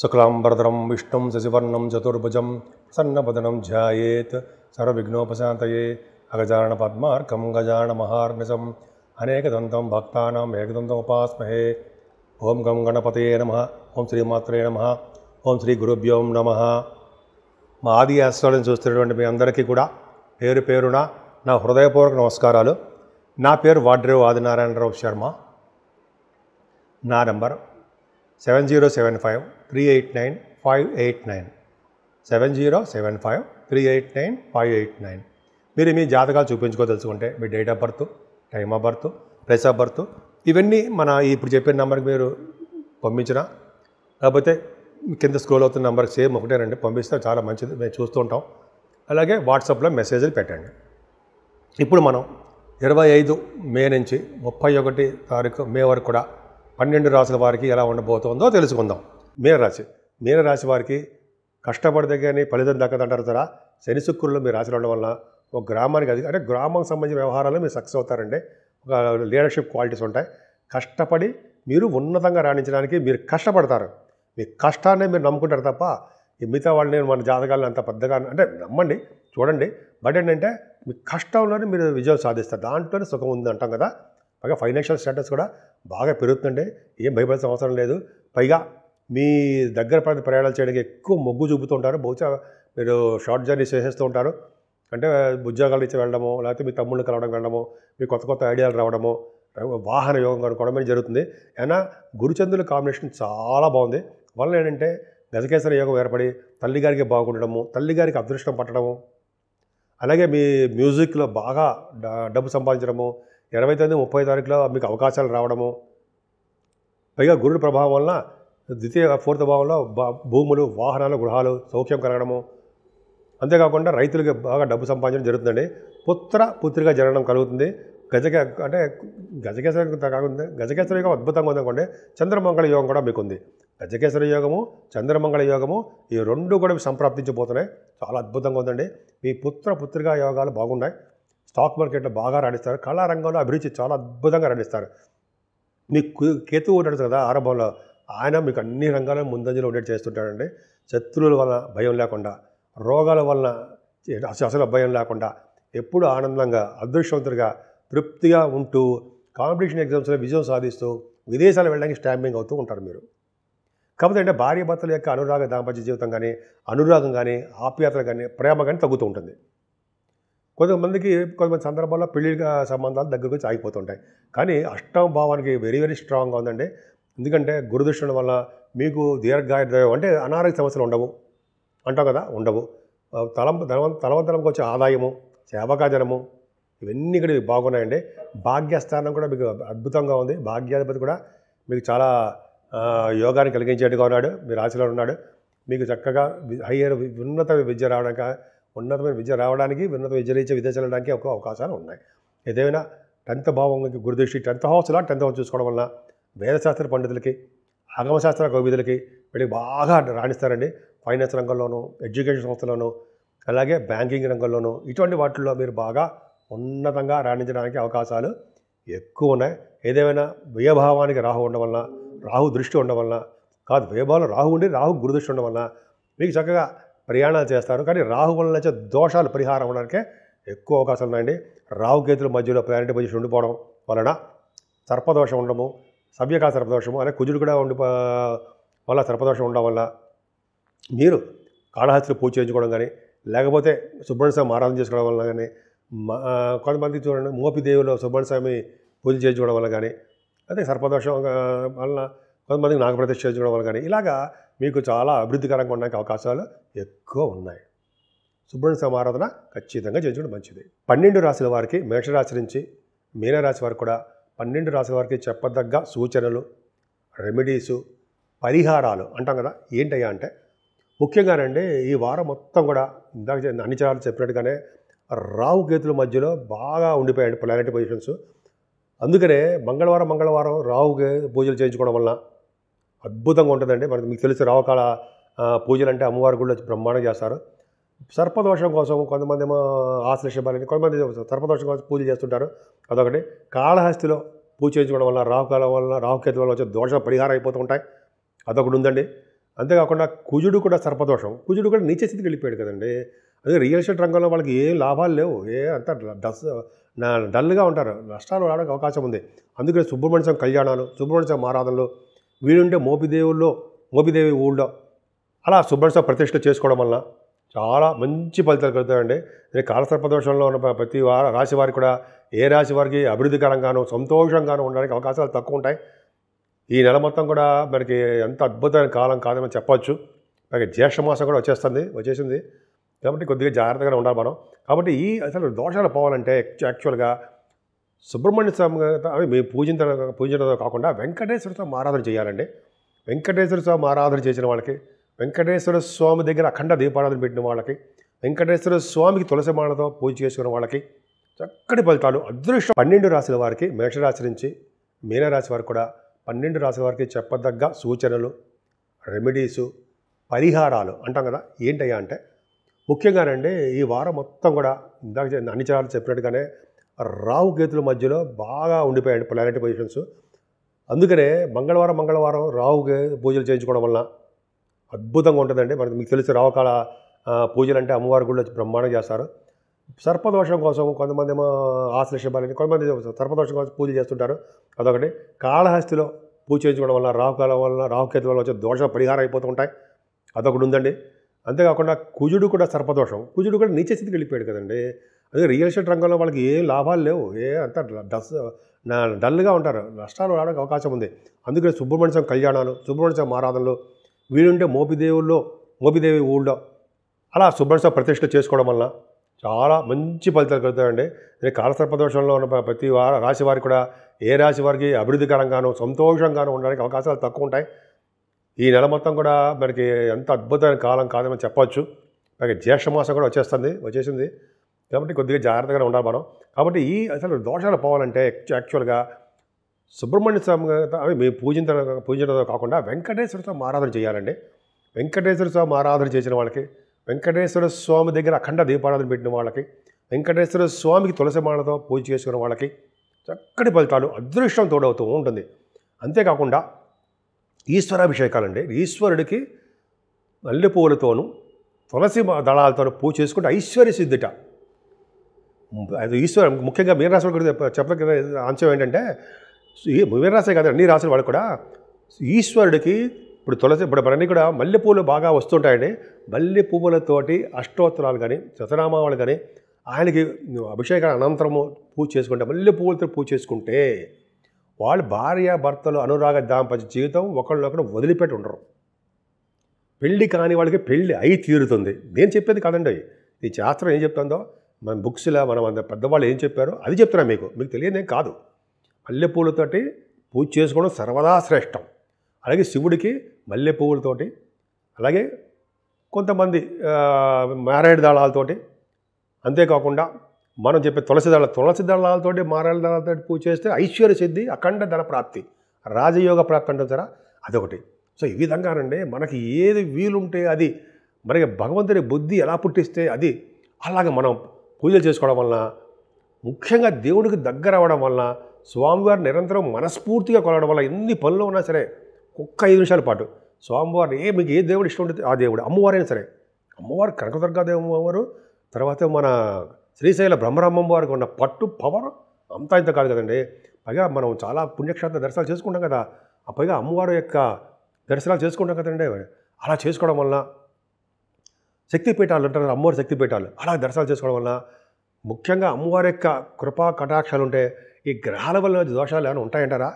शुक्लांबरधरं विष्णुं शशिवर्णं चतुर्भुजं प्रसन्नवदनं ध्यायेत् सर्वविघ्नोपशान्तये अगजाननपद्मार्कं गजाननमहार्निशम् अनेकदन्तं भक्तानाम् एकदन्तम् उपास्महे। ओं गं गणपतये नमः। ओं శ్రీమాత్రే నమః। ఓం శ్రీ గురుభ్యో నమః। మా ఆది ఆస్ట్రాలజీని చూస్తున్నటువంటి మీ అందరికీ కూడా పేరు పేరున నా హృదయపూర్వక నమస్కారాలు. నా పేరు వాడ్రేవు ఆదినారాయణరావు శర్మ. నా నంబర్ 7075389589 7075389589. మీరు మీ జాతకాలు తెలుసుకుంటే మీ date of birth, time of birth, place of birth ఇవన్నీ మన ఇప్పుడు చెప్పిన నెంబర్కి మీరు పంపించినా లేకపోతే కింద స్క్రోల్ అవుతున్న నెంబర్కి సేమ్ ఒకటేనండి పంపిస్తే చాలా మంచిది, మేము చూస్తూ ఉంటాం. అలాగే వాట్సాప్లో మెసేజ్లు పెట్టండి. ఇప్పుడు మనం 25 మే నుంచి 31 తారీఖు మే వరకు కూడా 12 రాశుల వారికి ఎలా ఉండబోతుందో తెలుసుకుందాం. మీనరాశి వారికి కష్టపడితే కానీ ఫలితం దక్కదంటారు కదా. శని శుక్రులు మీ రాశిలో ఉండడం వల్ల ఒక గ్రామానికి అంటే గ్రామానికి సంబంధించిన వ్యవహారాలు మీరు సక్సెస్ అవుతారండి. ఒక లీడర్షిప్ క్వాలిటీస్ ఉంటాయి. కష్టపడి మీరు ఉన్నతంగా రాణించడానికి మీరు కష్టపడతారు. మీ కష్టాన్ని మీరు నమ్ముకుంటారు తప్ప ఈ మిగతా వాళ్ళని మన జాతకాలను అంత పెద్దగా అంటే నమ్మండి, చూడండి. బట్ ఏంటంటే మీ కష్టంలోనే మీరు విజయం సాధిస్తారు. దాంట్లోనే సుఖం ఉంది అంటాం కదా. పైగా ఫైనాన్షియల్ స్టేటస్ కూడా బాగా పెరుగుతుందండి. ఏం భయపడాల్సిన అవసరం లేదు. పైగా మీ దగ్గర ప్రయాణాలు చేయడానికి ఎక్కువ మొగ్గు చూపుతూ ఉంటారు. బహుశా మీరు షార్ట్ జర్నీస్ చేసేస్తూ ఉంటారు. అంటే ఉద్యోగాలు ఇచ్చి వెళ్ళడము, లేకపోతే మీ తమ్ముళ్ళు కలవడం వెళ్ళడము, మీ కొత్త ఐడియాలు రావడము, వాహన యోగం కనుక్కోవడం జరుగుతుంది. అయినా గురుచంద్రుల కాంబినేషన్ చాలా బాగుంది. వల్ల ఏంటంటే గజకేసరి యోగం ఏర్పడి తల్లిగారికి బాగుండడము, తల్లిగారికి అదృష్టం పట్టడము, అలాగే మీ మ్యూజిక్లో బాగా డబ్బు సంపాదించడము, 29, 30 తారీఖులో మీకు అవకాశాలు రావడము, పైగా గురుడి ప్రభావం వలన ద్వితీయ 4th భావంలో భూములు, వాహనాలు, గృహాలు, సౌఖ్యం కలగడము, అంతేకాకుండా రైతులకి బాగా డబ్బు సంపాదించడం జరుగుతుందండి. పుత్రిక జరగడం కలుగుతుంది. గజకేసరి కాకుండా గజకేసరి యోగం అద్భుతంగా ఉందనుకోండి. చంద్రమంగళ యోగం కూడా మీకు ఉంది. గజకేసరి యోగము, చంద్రమంగళ యోగము ఈ రెండు కూడా సంప్రాప్తించబోతున్నాయి. చాలా అద్భుతంగా ఉందండి. మీ పుత్రికా యోగాలు బాగున్నాయి. స్టాక్ మార్కెట్లో బాగా రాణిస్తారు. కళారంగంలో అభిరుచి చాలా అద్భుతంగా రాణిస్తారు. మీకు కేతువు ఉంటాడు కదా ఆరంభంలో, ఆయన మీకు అన్ని రంగాల్లో ముందంజలో ఉండేది చేస్తుంటాడండి. శత్రువుల వలన భయం లేకుండా, రోగాల వలన అసలు భయం లేకుండా, ఎప్పుడు ఆనందంగా, అదృష్టవంతుడిగా, తృప్తిగా ఉంటూ కాంపిటీషన్ ఎగ్జామ్స్లో విజయం సాధిస్తూ విదేశాలు వెళ్ళడానికి స్టాంపింగ్ అవుతూ ఉంటారు మీరు. కాకపోతే అంటే భార్యాభర్తల యొక్క అనురాగ దాంపత్య జీవితం కానీ, అనురాగం కానీ, ఆప్యాయతలు కానీ, ప్రేమ కానీ తగ్గుతూ ఉంటుంది. కొంతమంది సందర్భాల్లో పెళ్లి సంబంధాలు దగ్గరకు వచ్చి ఆగిపోతుంటాయి. కానీ అష్టమ భావానికి వెరీ స్ట్రాంగ్గా ఉందండి. ఎందుకంటే గురుదృష్టి వల్ల మీకు దీర్ఘాయుర్దాయం అంటే అనారోగ్య సమస్యలు ఉండవు అంటాం కదా, ఉండవు. తలవంతరంకి వచ్చే ఆదాయము, సేవకాజనము ఇవన్నీ కూడా బాగున్నాయండి. భాగ్యస్థానం కూడా మీకు అద్భుతంగా ఉంది. భాగ్యాధిపతి కూడా మీకు చాలా యోగాన్ని కలిగించేట్టుగా ఉన్నాడు. మీ రాశిలో ఉన్నాడు. మీకు చక్కగా ఉన్నతమైన విద్య రావడానికి ఉన్నత విద్య రీత్యా విదేశాలు వెళ్ళడానికి ఒక అవకాశాలు ఉన్నాయి. ఏదైనా 10th భావంకి గురుదృష్టి 10th హౌస్లా 10th హౌస్ చూసుకోవడం వల్ల వేదశాస్త్ర పండితులకి, ఆగమశాస్త్ర కవితులకి వీళ్ళకి బాగా రాణిస్తారండి. ఫైనాన్స్ రంగంలోనూ, ఎడ్యుకేషన్ సంస్థలోనూ, అలాగే బ్యాంకింగ్ రంగంలోనూ ఇటువంటి వాటిల్లో మీరు బాగా ఉన్నతంగా రాణించడానికి అవకాశాలు ఎక్కువ ఉన్నాయి. ఏదేమైనా వ్యయభావానికి రాహు ఉండడం వలన, రాహు దృష్టి ఉండడం వలన కాదు, వ్యయభావంలో రాహు ఉండి రాహు గురుదృష్టి ఉండడం వలన మీకు చక్కగా ప్రయాణాలు చేస్తారు. కానీ రాహు వలన వచ్చే దోషాలు పరిహారం అవడానికే ఎక్కువ అవకాశాలు ఉన్నాయండి. రాహుకేతుల మధ్యలో ప్లానెటరీ పొజిషన్ ఉండిపోవడం వలన సర్పదోషం ఉండడము, సవ్యకా సర్పదోషము, అలాగే కుజుడు కూడా వల్ల సర్పదోషం ఉండడం వల్ల మీరు కాళహస్తిలో పూజ చేయించుకోవడం కానీ, లేకపోతే సుబ్రహ్మణ్య స్వామి ఆరాధన చేసుకోవడం వల్ల కానీ, కొంతమంది చూడండి మోపిదేవిలో సుబ్రహ్మణ్య స్వామి పూజ చేయించుకోవడం వల్ల కానీ, అదే సర్పదోషం వలన కొంతమందికి నాగప్రతిష్ఠ చేయించుకోవడం వల్ల కానీ ఇలాగా మీకు చాలా అభివృద్ధికరంగా ఉండడానికి అవకాశాలు ఎక్కువ ఉన్నాయి. సుబ్రహ్మణ్య స్వామి ఆరాధన ఖచ్చితంగా చేయించుకోవడం మంచిది. 12 రాశుల వారికి, మేషరాశి నుంచి మీనరాశి వరకు కూడా 12 రాశుల వారికి చెప్పదగ్గ సూచనలు, రెమెడీసు, పరిహారాలు అంటాం కదా. ఏంటయ్యా అంటే ముఖ్యంగానండి ఈ వారం మొత్తం కూడా ఇందాక అన్ని చాలు చెప్పినట్టుగానే రాహుకేతుల మధ్యలో బాగా ఉండిపోయాడు ప్లానెటరీ పొజిషన్స్. అందుకనే మంగళవారం రాహుకి పూజలు చేయించుకోవడం వల్ల అద్భుతంగా ఉంటుందండి. మనకి మీకు తెలిసి రావుకాల పూజలు అంటే అమ్మవారి గుళ్ళు వచ్చి బ్రహ్మాండంగా చేస్తారు. సర్పదోషం కోసం కొంతమంది ఏమో ఆశ్లేషబాలని, కొంతమంది సర్పదోషం కోసం పూజ చేస్తుంటారు. అదొకటి. కాళహస్తిలో పూజ చేయించుకోవడం వల్ల రాహుకేతు వల్ల వచ్చే దోష పరిహారం అయిపోతూ ఉంటాయి. అదొకటి ఉందండి. అంతేకాకుండా కుజుడు కూడా సర్పదోషం. కుజుడు కూడా నీచ స్థితికి వెళ్ళిపోయాడు కదండి. అదే రియల్ ఎస్టేట్ రంగంలో వాళ్ళకి ఏం లాభాలు లేవు. అంతా డల్గా ఉంటారు. నష్టాలు రావడానికి అవకాశం ఉంది. అందుకని సుబ్రహ్మణ్య స్వామి కళ్యాణాలు, సుబ్రహ్మణ్య స్వామి ఆరాధనలు, వీలుంటే మోపిదేవి ఊళ్ళో అలా సుబ్రహ్మణ్య స్వామి ప్రతిష్ఠ చేసుకోవడం వలన చాలా మంచి ఫలితాలు కలుగుతాయండి. కాలసర్పదోషంలో ఉన్న ప్రతి రాశి వారికి కూడా ఏ రాశి వారికి అభివృద్ధికరంగానూ సంతోషంగానూ ఉండడానికి అవకాశాలు తక్కువ ఉంటాయి. ఈ నెల మొత్తం కూడా మనకి ఎంత అద్భుతమైన కాలం కాదని చెప్పొచ్చు. అలాగే జ్యేష్ఠ మాసం కూడా వచ్చేసింది కాబట్టి కొద్దిగా జాగ్రత్తగానే ఉండాలి మనం. కాబట్టి ఈ అసలు దోషాలు పోవాలంటే యాక్చువల్గా సుబ్రహ్మణ్య స్వామి అవి మేము పూజించడం కాకుండా వెంకటేశ్వర స్వామి ఆరాధన చేయాలండి. వెంకటేశ్వర స్వామి ఆరాధన చేసిన వాళ్ళకి, వెంకటేశ్వర స్వామి దగ్గర అఖండ దీపారాధన పెట్టిన వాళ్ళకి, వెంకటేశ్వర స్వామికి తులసి మాలతో పూజ చేసుకున్న వాళ్ళకి చక్కటి ఫలితాలు, అదృష్టం. 12 రాశుల వారికి, మేషరాశి నుంచి మీనరాశి వారికి కూడా 12 రాశుల వారికి చెప్పదగ్గ సూచనలు, రెమెడీసు, పరిహారాలు అంటాం కదా. ఏంటయ్యా అంటే ముఖ్యంగానండి ఈ వారం మొత్తం కూడా ఇందాక అన్ని చాలాలు చెప్పినట్టుగానే రాహు కేతుల మధ్యలో బాగా ఉండిపోయాడు ప్లానెటరీ పొజిషన్స్. అందుకనే మంగళవారం రాహు పూజలు చేయించుకోవడం వలన అద్భుతంగా ఉంటుందండి. మీకు తెలిసి రావుకాల పూజలు అంటే అమ్మవారి గుళ్ళు బ్రహ్మాండంగా చేస్తారు. సర్పదోషం కోసం కొంతమంది ఏమో ఆశ్లేషబాలని, కొంతమంది సర్పదోషం కోసం పూజలు చేస్తుంటారు. అదొకటి. కాళహస్తిలో పూజ చేయించుకోవడం వల్ల రాహుకేతు వల్ల వచ్చే దోష పరిహారం అయిపోతూ ఉంటాయి. అదొకటి ఉందండి. అంతేకాకుండా కుజుడు కూడా సర్పదోషం. కుజుడు కూడా నీచ స్థితికి వెళ్ళిపోయాడు కదండి. అదే రియల్ ఎస్టేట్ రంగంలో వాళ్ళకి ఏం లాభాలు లేవు. అంతా డల్గా ఉంటారు. నష్టాలు రావడానికి అవకాశం ఉంది. అందుకని సుబ్రహ్మణ్య స్వామి కళ్యాణాలు, సుబ్రహ్మణ్య స్వామి ఆరాధనలు, వీలుంటే మోపిదేవి ఊళ్ళో అలా సుబ్రహ్మణ్య స్వామి ప్రతిష్ఠ చేసుకోవడం వలన చాలా మంచి ఫలితాలు కలుగుతాయండి. కాలసర్పదోషంలో ఉన్న ప్రతి రాశి వారికి కూడా ఏ రాశి వారికి అభివృద్ధికరంగానూ సంతోషంగానూ ఉండడానికి అవకాశాలు తక్కువ ఉంటాయి. ఈ నెల మొత్తం కూడా మనకి ఎంత అద్భుతమైన కాలం కాదని చెప్పొచ్చు. అలాగే జ్యేష్ఠ మాసం కూడా వచ్చేసింది కాబట్టి కొద్దిగా జాగ్రత్తగానే ఉండాలి మనం. కాబట్టి ఈ అసలు దోషాలు పోవాలంటే యాక్చువల్గా సుబ్రహ్మణ్య స్వామి అవి మేము పూజించడం కాకుండా వెంకటేశ్వర స్వామి ఆరాధన చేయాలండి. వెంకటేశ్వర స్వామి ఆరాధన చేసిన వాళ్ళకి, వెంకటేశ్వర స్వామి దగ్గర అఖండ దీపారాధన పెట్టిన వాళ్ళకి, వెంకటేశ్వర స్వామికి తులసి మాలతో పూజ చేసుకున్న వాళ్ళకి చక్కటి ఫలితాలు, అదృష్టం తోడవుతూ ఉంటుంది. అంతేకాకుండా ఈశ్వరాభిషేకాలండి. ఈశ్వరుడికి మల్లెపూలతోనూ తులసి దళాలతోనూ పూజ చేసుకుంటే ఐశ్వర్య సిద్ధిట. అది ముఖ్యంగా మీనరాశి గురించి చెప్పగల అంశం ఏంటంటే, ఈ మీనరాశి కాదు అన్ని రాశులు వాళ్ళు కూడా ఈశ్వరుడికి ఇప్పుడు మనన్నీ కూడా మల్లెపూలు బాగా వస్తుంటాయండి. మల్లె పువ్వులతోటి అష్టోత్తరాలు కానీ శతనామాలు కానీ ఆయనకి అభిషేక అనంతరము పూజ చేసుకుంటే, మల్లె పువ్వులతో పూజ చేసుకుంటే వాళ్ళు భార్యాభర్తలు అనురాగ దాంపత్య జీవితం ఒకళ్ళొకరు వదిలిపెట్టి ఉండరు. పెళ్ళి కాని వాళ్ళకి పెళ్ళి అయి తీరుతుంది. నేను చెప్పేది కాదండి, ఈ శాస్త్రం ఏం చెప్తుందో మన బుక్స్లో మనం అంత పెద్దవాళ్ళు ఏం చెప్పారో అది చెప్తున్నా. మీకు తెలియదేం కాదు. మల్లెపూలతోటి పూజ చేసుకోవడం సర్వదా శ్రేష్టం. అలాగే శివుడికి మల్లె పువ్వులతోటి, అలాగే కొంతమంది మారేడు దళాలతోటి, అంతేకాకుండా మనం చెప్పే తులసి దళాలతోటి మారేడు దళాలతో పూజ చేస్తే ఐశ్వర్య సిద్ధి, అఖండ ధన ప్రాప్తి, రాజయోగ ప్రాప్తి అంటారా, అదొకటి. సో ఈ విధంగానండి మనకి ఏది వీలుంటే అది, మనకి భగవంతుడి బుద్ధి ఎలా పుట్టిస్తే అది, అలాగే మనం పూజలు చేసుకోవడం వలన, ముఖ్యంగా దేవుడికి దగ్గర అవ్వడం వలన, స్వామివారు నిరంతరం మనస్ఫూర్తిగా కొలవడం వల్ల ఎన్ని పనులు ఉన్నా సరే ఒక్క 5 నిమిషాల పాటు స్వామివారు మీకు ఏ దేవుడు ఇష్టం ఉంటుంది ఆ దేవుడు, అమ్మవారైనా సరే, అమ్మవారు కనకదుర్గాదేవి అమ్మవారు, తర్వాత మన శ్రీశైల బ్రహ్మరామమ్మ వారికి ఉన్న పట్టు పవర్ అంతా ఇంత కాదు కదండి. పైగా మనం చాలా పుణ్యక్షేత్ర దర్శనాలు చేసుకుంటాం కదా, ఆ పైగా అమ్మవారి యొక్క దర్శనాలు చేసుకుంటాం కదండి. అలా చేసుకోవడం వలన శక్తిపీఠాలు అంటారు, అమ్మవారి శక్తిపీఠాలు, అలా దర్శనాలు చేసుకోవడం వలన ముఖ్యంగా అమ్మవారి యొక్క కృపా కటాక్షాలు ఉంటే ఈ గ్రహాల వల్ల దోషాలు ఏమైనా ఉంటాయంటారా?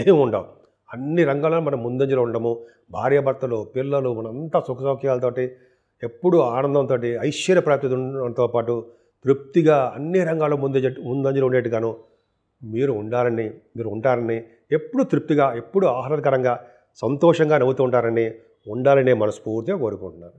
ఏమి ఉండవు. అన్ని రంగాల్లో మనం ముందంజలో ఉండము. భార్యాభర్తలు, పిల్లలు, మనంతా సుఖసౌఖ్యాలతోటి ఎప్పుడూ ఆనందంతో ఐశ్వర్య ప్రాప్తి ఉండడంతో పాటు తృప్తిగా అన్ని రంగాల్లో ముందంజలో ఉండేట్టుగాను మీరు ఉంటారని, ఎప్పుడు తృప్తిగా, ఎప్పుడు ఆహ్లాదకరంగా, సంతోషంగా నవ్వుతూ ఉంటారని ఉండాలని మనస్ఫూర్తిగా కోరుకుంటున్నాను.